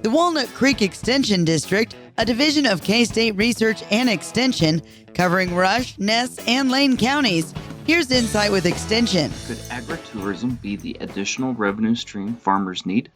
The Walnut Creek Extension District, a division of K-State Research and Extension, covering Rush, Ness, and Lane counties. Here's Insight with Extension. Could agri-tourism be the additional revenue stream farmers need?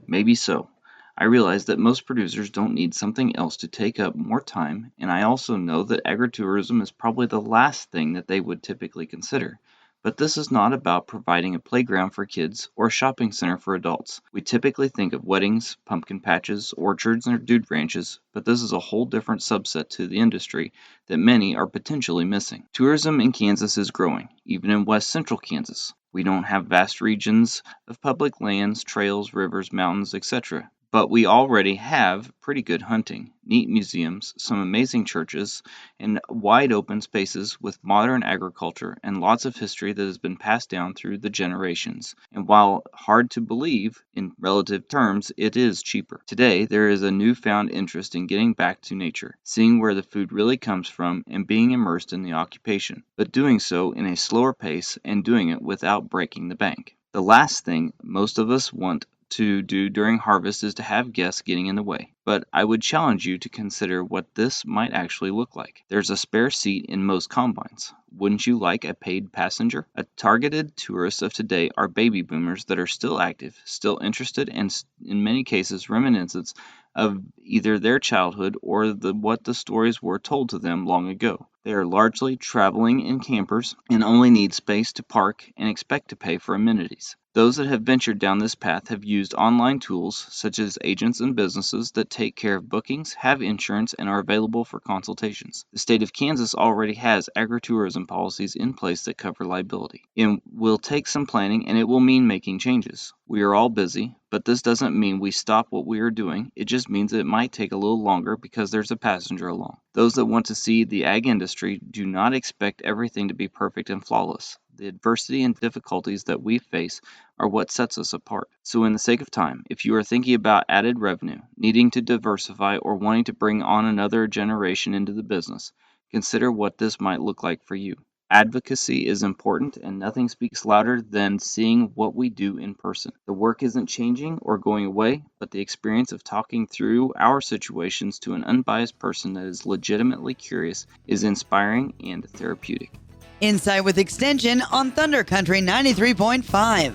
Maybe so. I realize that most producers don't need something else to take up more time, and I also know that agritourism is probably the last thing that they would typically consider. But this is not about providing a playground for kids or a shopping center for adults. We typically think of weddings, pumpkin patches, orchards, or dude ranches, but this is a whole different subset to the industry that many are potentially missing. Tourism in Kansas is growing, even in west central Kansas. We don't have vast regions of public lands, trails, rivers, mountains, etc. But we already have pretty good hunting, neat museums, some amazing churches, and wide open spaces with modern agriculture and lots of history that has been passed down through the generations. And while hard to believe in relative terms, it is cheaper. Today, there is a newfound interest in getting back to nature, seeing where the food really comes from, and being immersed in the occupation, but doing so in a slower pace and doing it without breaking the bank. The last thing most of us want to do during harvest is to have guests getting in the way, but I would challenge you to consider what this might actually look like. There's a spare seat in most combines. Wouldn't you like a paid passenger? A targeted tourists of today are baby boomers that are still active, still interested, and in many cases reminiscents of either their childhood or what the stories were told to them long ago. They are largely traveling in campers and only need space to park and expect to pay for amenities. Those that have ventured down this path have used online tools such as agents and businesses that take care of bookings, have insurance, and are available for consultations. The state of Kansas already has agritourism policies in place that cover liability. It will take some planning and it will mean making changes. We are all busy, but this doesn't mean we stop what we are doing. It just means that it might take a little longer because there's a passenger along. Those that want to see the ag industry do not expect everything to be perfect and flawless. The adversity and difficulties that we face are what sets us apart. So in the sake of time, if you are thinking about added revenue, needing to diversify, or wanting to bring on another generation into the business, consider what this might look like for you. Advocacy is important, and nothing speaks louder than seeing what we do in person. The work isn't changing or going away, but the experience of talking through our situations to an unbiased person that is legitimately curious is inspiring and therapeutic. Insight with Extension on Thunder Country 93.5.